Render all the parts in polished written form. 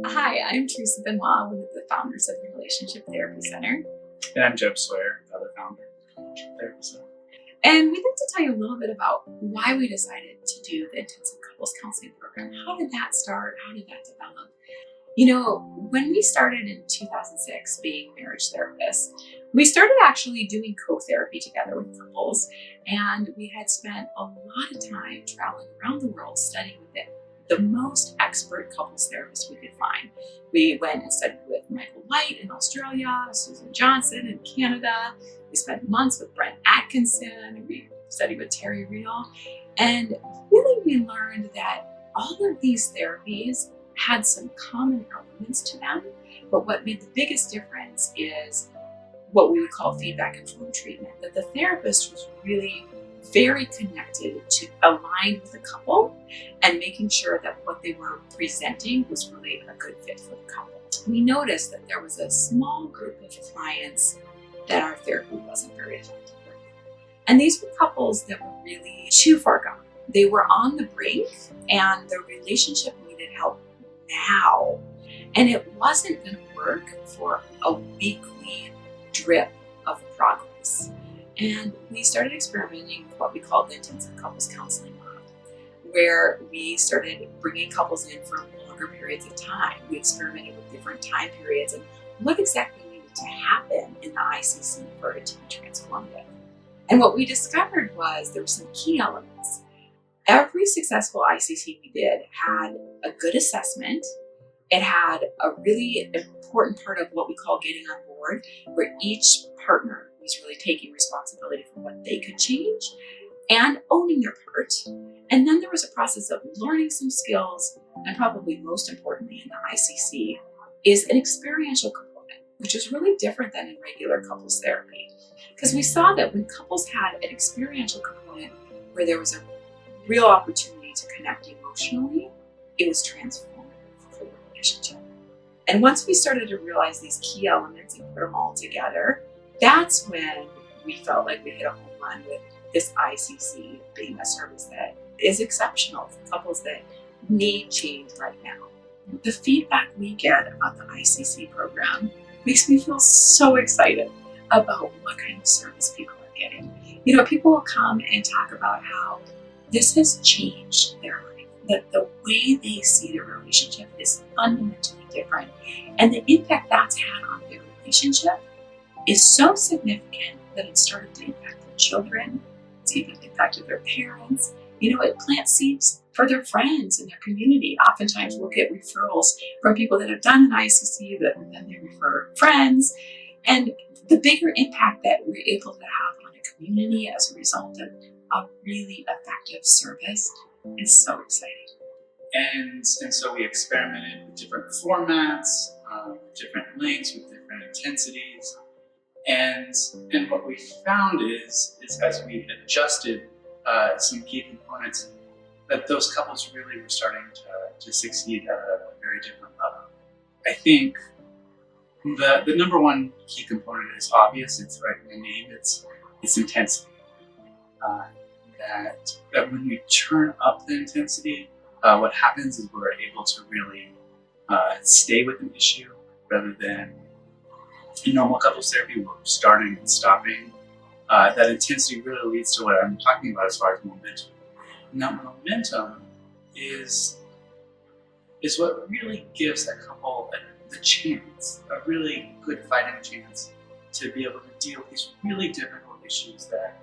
Hi, I'm Theresa, one of the founders of the Relationship Therapy Center. And I'm Jeb Sawyer, the other founder of the Relationship Therapy Center. And we'd like to tell you a little bit about why we decided to do the intensive couples counseling program. How did that start? How did that develop? When we started in 2006 being marriage therapists, we started actually doing co-therapy together with couples. And we had spent a lot of time traveling around the world studying with the most expert couples therapists we could find. We went and studied with Michael White in Australia, Susan Johnson in Canada. We spent months with Brent Atkinson. We studied with Terry Real. And really we learned that all of these therapies had some common elements to them. But what made the biggest difference is what we would call feedback informed treatment, that the therapist was really very connected to align with the couple and making sure that what they were presenting was really a good fit for the couple. We noticed that there was a small group of clients that our therapy wasn't very effective with. And these were couples that were really too far gone. They were on the brink and the relationship needed help now. And it wasn't going to work for a weekly drip of progress. And we started experimenting with what we call the intensive couples counseling model, where we started bringing couples in for longer periods of time. We experimented with different time periods and what exactly needed to happen in the ICC for it to be transformative. And what we discovered was there were some key elements. Every successful ICC we did had a good assessment. It had a really important part of what we call getting on board, where each partner was really taking responsibility for what they could change and owning their part. And then there was a process of learning some skills, and probably most importantly in the ICC is an experiential component, which is really different than in regular couples therapy. Because we saw that when couples had an experiential component where there was a real opportunity to connect emotionally, it was transformative for the relationship. And once we started to realize these key elements and put them all together, that's when we felt like we hit a home run with this ICC being a service that is exceptional for couples that need change right now. The feedback we get about the ICC program makes me feel so excited about what kind of service people are getting. People will come and talk about how this has changed their life, that the way they see their relationship is fundamentally different, and the impact that's had on their relationship is so significant that it started to impact their children. It's even impacted their parents. It plants seeds for their friends in their community. Oftentimes we'll get referrals from people that have done an ICC that then they refer friends. And the bigger impact that we're able to have on a community as a result of a really effective service is so exciting. And so we experimented with different formats, different lengths, with different intensities. And what we found is as we adjusted some key components, that those couples really were starting to succeed at a very different level. I think the number one key component is obvious. It's right in the name. It's intensity. That when we turn up the intensity, what happens is we're able to really stay with an issue rather than in normal couples therapy, we're starting and stopping. That intensity really leads to what I'm talking about as far as momentum. And that momentum is what really gives that couple the chance, a really good fighting chance to be able to deal with these really difficult issues that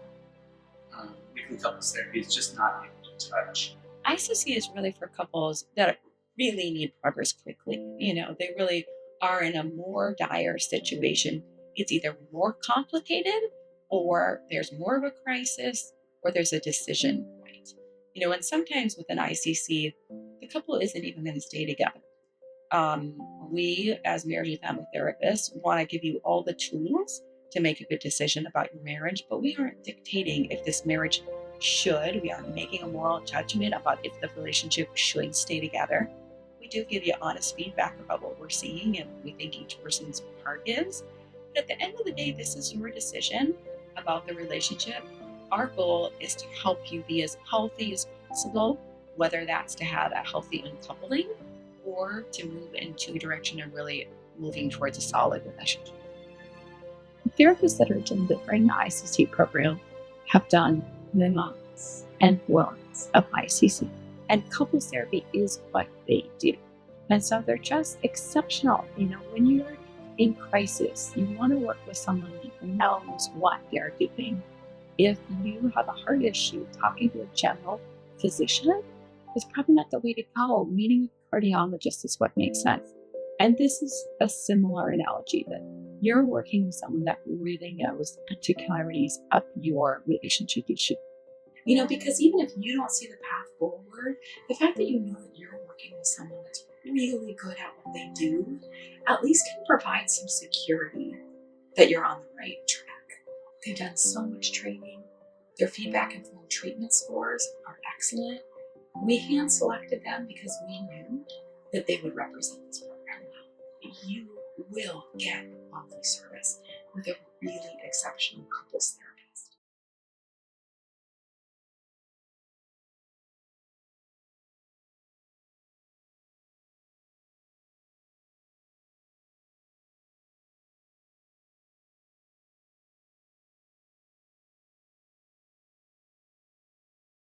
weekly couples therapy is just not able to touch. ICC is really for couples that really need progress quickly. They really are in a more dire situation. It's either more complicated or there's more of a crisis or there's a decision point. And sometimes with an ICC, the couple isn't even going to stay together. We, as marriage and family therapists, want to give you all the tools to make a good decision about your marriage, but we aren't dictating if this marriage should. We aren't making a moral judgment about if the relationship should stay together. We do give you honest feedback about what we're seeing and what we think each person's part is. But at the end of the day, this is your decision about the relationship. Our goal is to help you be as healthy as possible, whether that's to have a healthy uncoupling or to move into a direction of really moving towards a solid relationship. Therapists that are delivering the ICC program have done the months and months of ICC, and couples therapy is what they do. And so they're just exceptional. When you're in crisis, you want to work with someone who knows what they're doing. If you have a heart issue, talking to a general physician is probably not the way to go. Meeting a cardiologist is what makes sense. And this is a similar analogy that you're working with someone that really knows the particularities of your relationship issue. Because even if you don't see the path forward, the fact that you know that you're working with someone that's really good at what they do, at least can provide some security that you're on the right track. They've done so much training. Their feedback-informed treatment scores are excellent. We hand-selected them because we knew that they would represent this program well. You will get monthly service with a really exceptional